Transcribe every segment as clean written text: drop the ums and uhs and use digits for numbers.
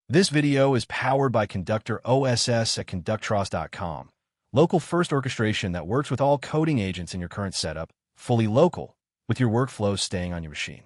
This video is powered by Conductor OSS at conductros.com. Local first orchestration that works with all coding agents in your current setup, fully local, with your workflows staying on your machine.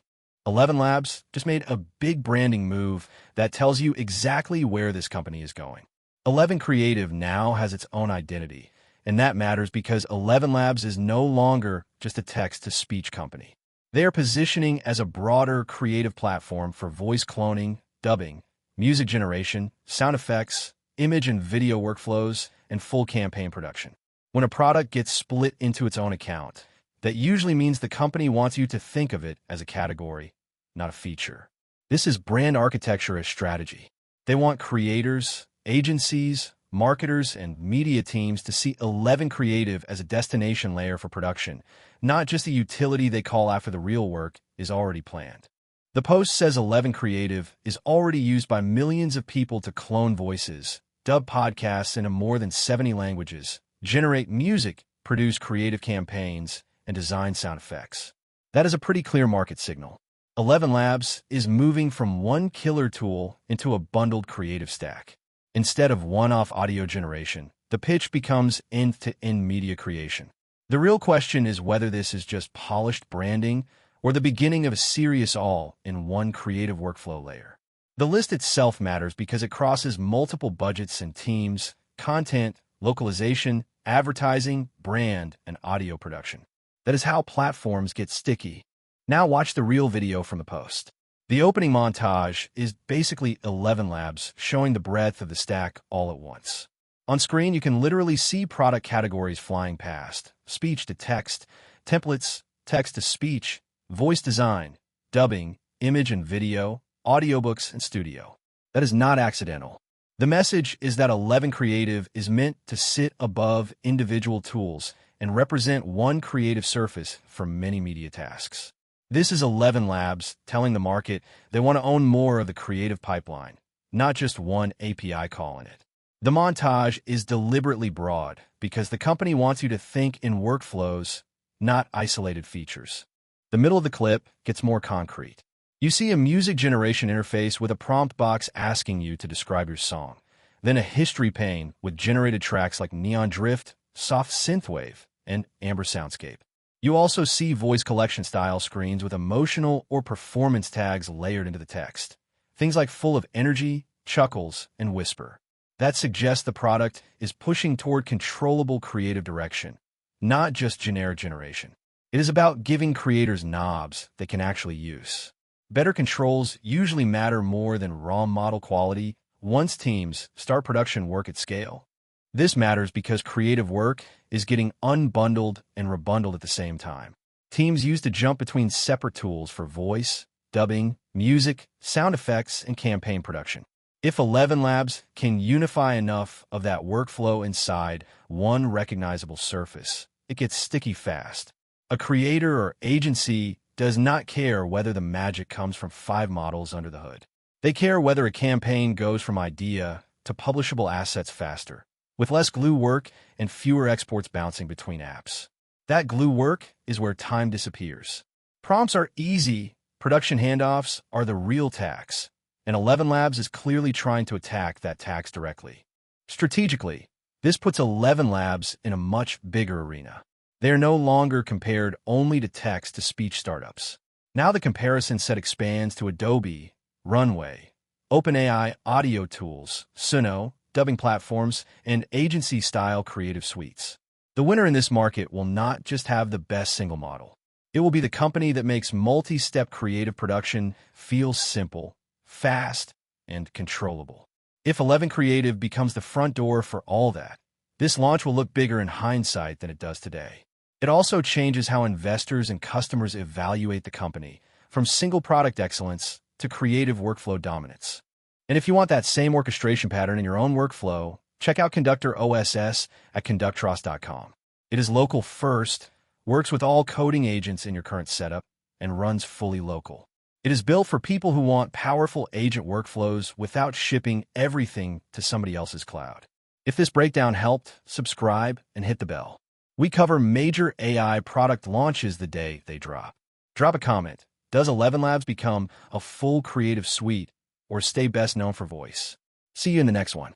ElevenLabs just made a big branding move that tells you exactly where this company is going. ElevenCreative now has its own identity, and that matters because ElevenLabs is no longer just a text-to-speech company. They are positioning as a broader creative platform for voice cloning, dubbing, music generation, sound effects, image and video workflows, and full campaign production. When a product gets split into its own account, that usually means the company wants you to think of it as a category, not a feature. This is brand architecture as strategy. They want creators, agencies, marketers, and media teams to see ElevenCreative as a destination layer for production, not just a utility they call after the real work is already planned. The post says ElevenCreative is already used by millions of people to clone voices, dub podcasts into more than 70 languages, generate music, produce creative campaigns, and design sound effects. That is a pretty clear market signal. ElevenLabs is moving from one killer tool into a bundled creative stack. Instead of one-off audio generation, the pitch becomes end-to-end media creation. The real question is whether this is just polished branding or the beginning of a serious all-in-one creative workflow layer. The list itself matters because it crosses multiple budgets and teams, content, localization, advertising, brand, and audio production. That is how platforms get sticky. Now watch the real video from the post. The opening montage is basically ElevenLabs showing the breadth of the stack all at once. On screen, you can literally see product categories flying past: speech to text, templates, text to speech, voice design, dubbing, image and video, audiobooks, and studio. That is not accidental. The message is that ElevenCreative is meant to sit above individual tools and represent one creative surface for many media tasks. This is ElevenLabs telling the market they want to own more of the creative pipeline, not just one API call in it. The montage is deliberately broad because the company wants you to think in workflows, not isolated features. The middle of the clip gets more concrete. You see a music generation interface with a prompt box asking you to describe your song, then a history pane with generated tracks like Neon Drift, Soft Synthwave, and Amber Soundscape. You also see voice collection style screens with emotional or performance tags layered into the text. Things like full of energy, chuckles, and whisper. That suggests the product is pushing toward controllable creative direction, not just generic generation. It is about giving creators knobs they can actually use. Better controls usually matter more than raw model quality once teams start production work at scale. This matters because creative work is getting unbundled and rebundled at the same time. Teams used to jump between separate tools for voice, dubbing, music, sound effects, and campaign production. If ElevenLabs can unify enough of that workflow inside one recognizable surface, it gets sticky fast. A creator or agency does not care whether the magic comes from 5 models under the hood. They care whether a campaign goes from idea to publishable assets faster, with less glue work and fewer exports bouncing between apps. That glue work is where time disappears. Prompts are easy, production handoffs are the real tax, and ElevenLabs is clearly trying to attack that tax directly. Strategically, this puts ElevenLabs in a much bigger arena. They are no longer compared only to text-to-speech startups. Now the comparison set expands to Adobe, Runway, OpenAI audio tools, Suno, dubbing platforms, and agency-style creative suites. The winner in this market will not just have the best single model. It will be the company that makes multi-step creative production feel simple, fast, and controllable. If ElevenCreative becomes the front door for all that, this launch will look bigger in hindsight than it does today. It also changes how investors and customers evaluate the company, from single product excellence to creative workflow dominance. And if you want that same orchestration pattern in your own workflow, check out Conductor OSS at conductros.com. It is local first, works with all coding agents in your current setup, and runs fully local. It is built for people who want powerful agent workflows without shipping everything to somebody else's cloud. If this breakdown helped, subscribe and hit the bell. We cover major AI product launches the day they drop. Drop a comment. Does ElevenLabs become a full creative suite or stay best known for voice. See you in the next one.